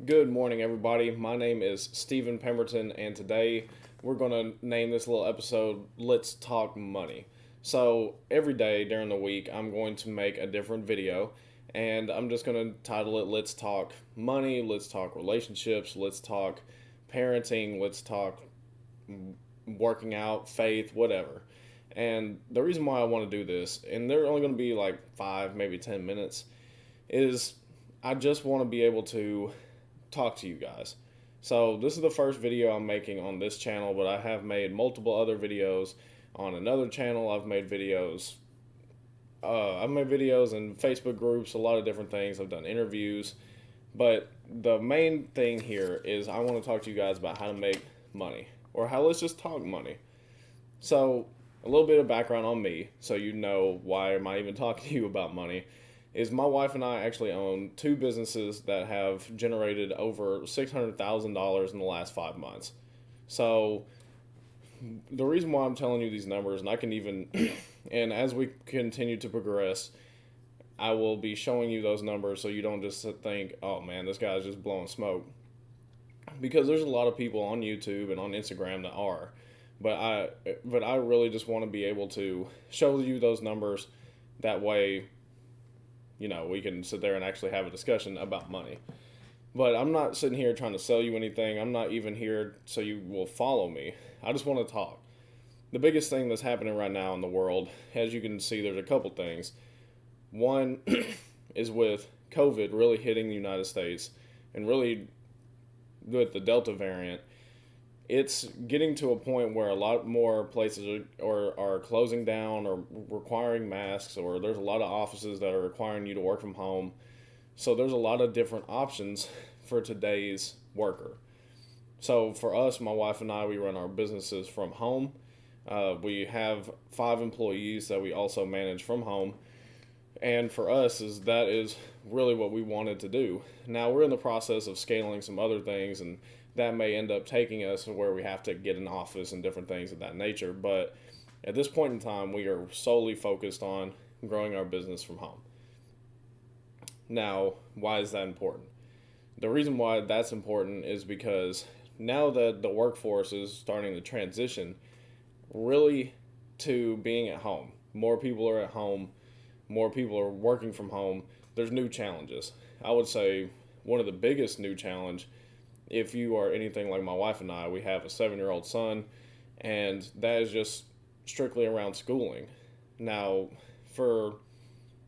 Good morning, everybody. My name is Stephen Pemberton, and today we're going to name this little episode Let's Talk Money. So, every day during the week, I'm going to make a different video, and I'm just going to title it Let's Talk Money, Let's Talk Relationships, Let's Talk Parenting, Let's Talk working out, faith, whatever. And the reason why I want to do this, and they're only going to be like 5, maybe 10 minutes, is I just want to be able to talk to you guys. So this is the first video I'm making on this channel, but I have made multiple other videos on another channel. I've made videos in Facebook groups, a lot of different things. I've done interviews, but the main thing here is I want to talk to you guys about how to make money, or how let's just talk money. So a little bit of background on me, so you know why am I even talking to you about money is my wife and I actually own two businesses that have generated over $600,000 in the last 5 months. So the reason why I'm telling you these numbers, and I can even, and as we continue to progress, I will be showing you those numbers so you don't just think, oh man, this guy's just blowing smoke. Because there's a lot of people on YouTube and on Instagram that are. But I really just want to be able to show you those numbers. That way, we can sit there and actually have a discussion about money. But I'm not sitting here trying to sell you anything. I'm not even here so you will follow me. I just want to talk. The biggest thing that's happening right now in the world, as you can see, there's a couple things. One is with COVID really hitting the United States and really with the Delta variant, it's getting to a point where a lot more places are closing down or requiring masks, or there's a lot of offices that are requiring you to work from home. So there's a lot of different options for today's worker. So for us, my wife and I, we run our businesses from home. We have 5 employees that we also manage from home. And for us, that is really what we wanted to do. Now we're in the process of scaling some other things, and that may end up taking us where we have to get an office and different things of that nature. But at this point in time, we are solely focused on growing our business from home. Now, why is that important? The reason why that's important is because now that the workforce is starting to transition really to being at home, more people are at home, more people are working from home, there's new challenges. I would say one of the biggest new challenge, if you are anything like my wife and I, we have a 7-year-old son, and that is just strictly around schooling. Now, for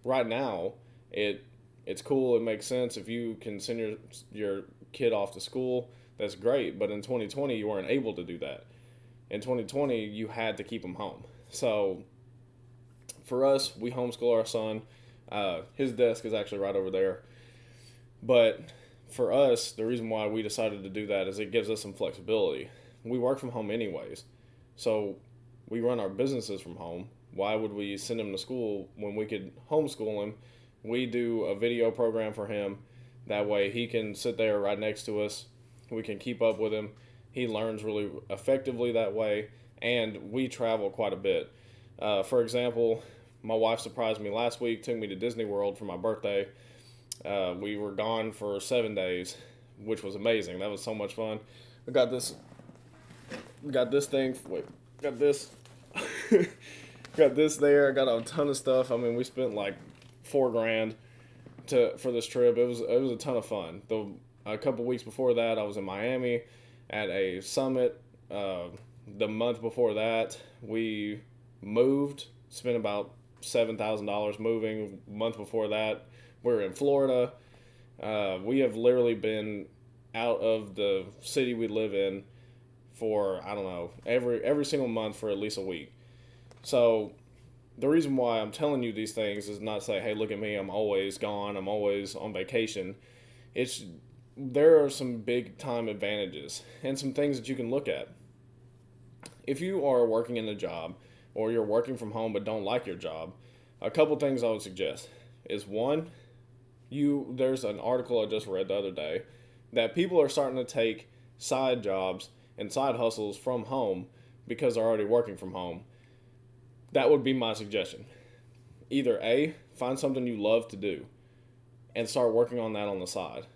right now, it's cool. It makes sense if you can send your kid off to school. That's great. But in 2020, you weren't able to do that. In 2020, you had to keep them home. So for us, we homeschool our son. His desk is actually right over there. But for us, the reason why we decided to do that is it gives us some flexibility. We work from home anyways. So we run our businesses from home. Why would we send him to school when we could homeschool him? We do a video program for him. That way he can sit there right next to us. We can keep up with him. He learns really effectively that way. And we travel quite a bit. For example, my wife surprised me last week, took me to Disney World for my birthday. We were gone for 7 days, which was amazing. That was so much fun. I got this thing. Wait, got this. Got this there. I got a ton of stuff. I mean, we spent like $4,000 for this trip. It was a ton of fun. A couple weeks before that, I was in Miami at a summit. The month before that, we moved. Spent about $7,000 moving. Month before that, we were in Florida. We have literally been out of the city we live in for, I don't know, every single month for at least a week. So the reason why I'm telling you these things is not to say, hey, look at me, I'm always gone, I'm always on vacation. It's There are some big time advantages and some things that you can look at. If you are working in a job or you're working from home but don't like your job, a couple things I would suggest is one, there's an article I just read the other day that people are starting to take side jobs and side hustles from home because they're already working from home. That would be my suggestion. Either A, find something you love to do and start working on that on the side.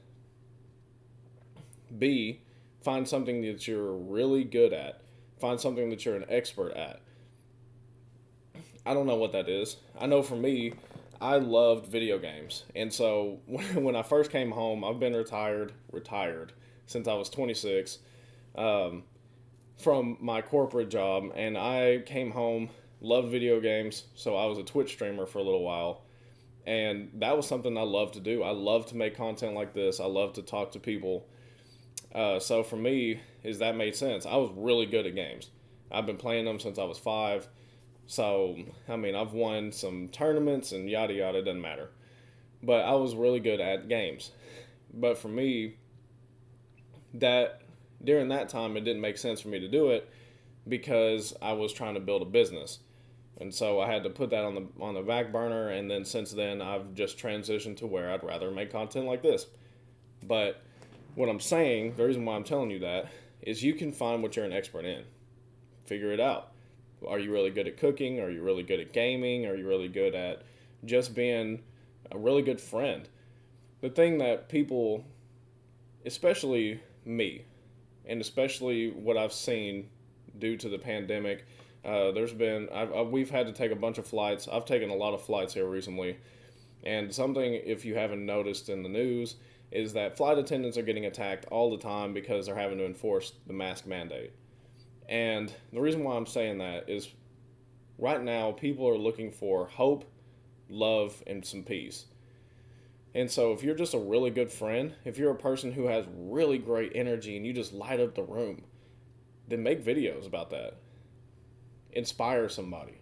B, find something that you're really good at. Find something that you're an expert at. I don't know what that is. I know for me, I loved video games. And so when I first came home, I've been retired since I was 26 um, from my corporate job. And I came home, loved video games. So I was a Twitch streamer for a little while. And that was something I loved to do. I love to make content like this. I love to talk to people. So for me, is that made sense. I was really good at games. I've been playing them since I was 5. So, I mean, I've won some tournaments and yada yada, it doesn't matter. But I was really good at games. But for me, that during that time, it didn't make sense for me to do it because I was trying to build a business. And so I had to put that on the back burner. And then since then, I've just transitioned to where I'd rather make content like this. But what I'm saying, the reason why I'm telling you that, is you can find what you're an expert in. Figure it out. Are you really good at cooking? Are you really good at gaming? Are you really good at just being a really good friend? The thing that people, especially me, and especially what I've seen due to the pandemic, we've had to take a bunch of flights. I've taken a lot of flights here recently. And something, if you haven't noticed in the news, is that flight attendants are getting attacked all the time because they're having to enforce the mask mandate. And the reason why I'm saying that is right now people are looking for hope, love, and some peace. And so if you're just a really good friend, if you're a person who has really great energy and you just light up the room, then make videos about that. Inspire somebody.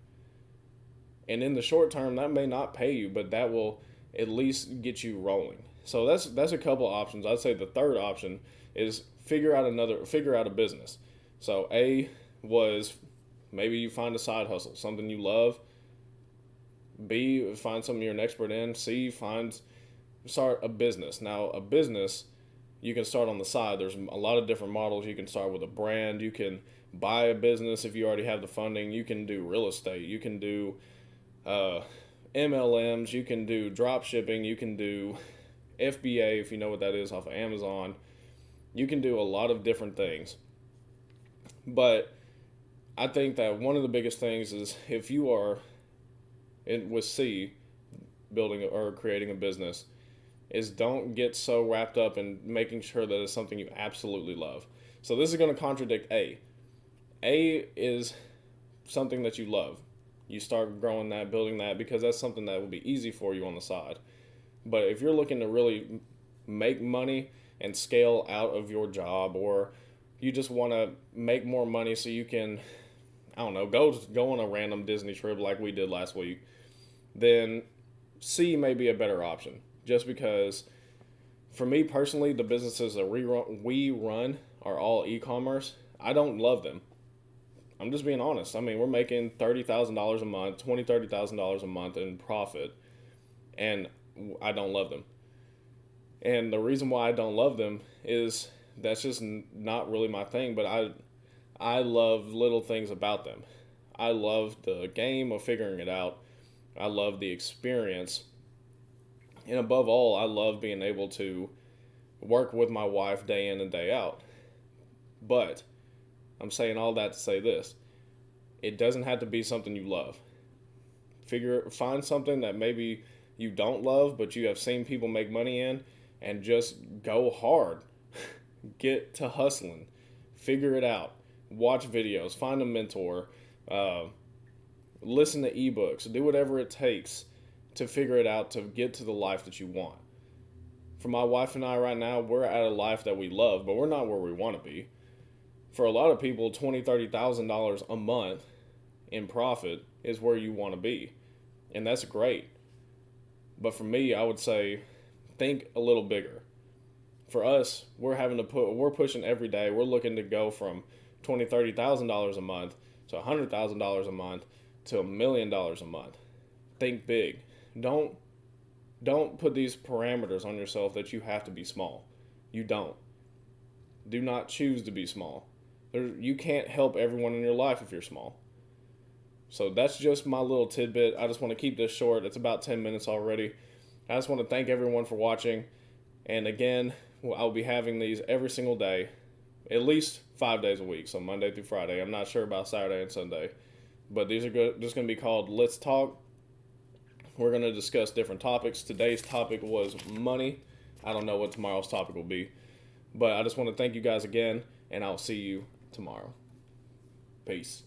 And in the short term, that may not pay you, but that will at least get you rolling. So that's a couple options. I'd say the third option is figure out a business. So A was maybe you find a side hustle, something you love. B, find something you're an expert in. C, start a business. Now, a business you can start on the side. There's a lot of different models. You can start with a brand. You can buy a business if you already have the funding. You can do real estate. You can do MLMs. You can do drop shipping. You can do FBA, if you know what that is, off of Amazon. You can do a lot of different things. But I think that one of the biggest things is if you are with C, building or creating a business, is don't get so wrapped up in making sure that it's something you absolutely love. So this is going to contradict A. A is something that you love. You start growing that, building that, because that's something that will be easy for you on the side. But if you're looking to really make money and scale out of your job, or you just want to make more money so you can, I don't know, go on a random Disney trip like we did last week, then C may be a better option. Just because, for me personally, the businesses that we run are all e-commerce. I don't love them. I'm just being honest. I mean, we're making $30,000 a month, $30,000 a month in profit, and I don't love them. And the reason why I don't love them is that's just not really my thing, but I love little things about them. I love the game of figuring it out. I love the experience. And above all, I love being able to work with my wife day in and day out. But I'm saying all that to say this. It doesn't have to be something you love. Find something that maybe you don't love, but you have seen people make money in, and just go hard. Get to hustling. Figure it out. Watch videos. Find a mentor. Listen to ebooks. Do whatever it takes to figure it out to get to the life that you want. For my wife and I right now, we're at a life that we love, but we're not where we want to be. For a lot of people, $20,000-$30,000 a month in profit is where you want to be. And that's great. But for me, I would say think a little bigger. For us, we're pushing every day. We're looking to go from $20,000-$30,000 a month to $100,000 a month to $1 million a month. Think big. Don't put these parameters on yourself that you have to be small. You don't. Do not choose to be small. You can't help everyone in your life if you're small. So that's just my little tidbit. I just want to keep this short. It's about 10 minutes already. I just want to thank everyone for watching. And again, I'll be having these every single day, at least 5 days a week, so Monday through Friday. I'm not sure about Saturday and Sunday, but these are just going to be called Let's Talk. We're going to discuss different topics. Today's topic was money. I don't know what tomorrow's topic will be, but I just want to thank you guys again, and I'll see you tomorrow. Peace.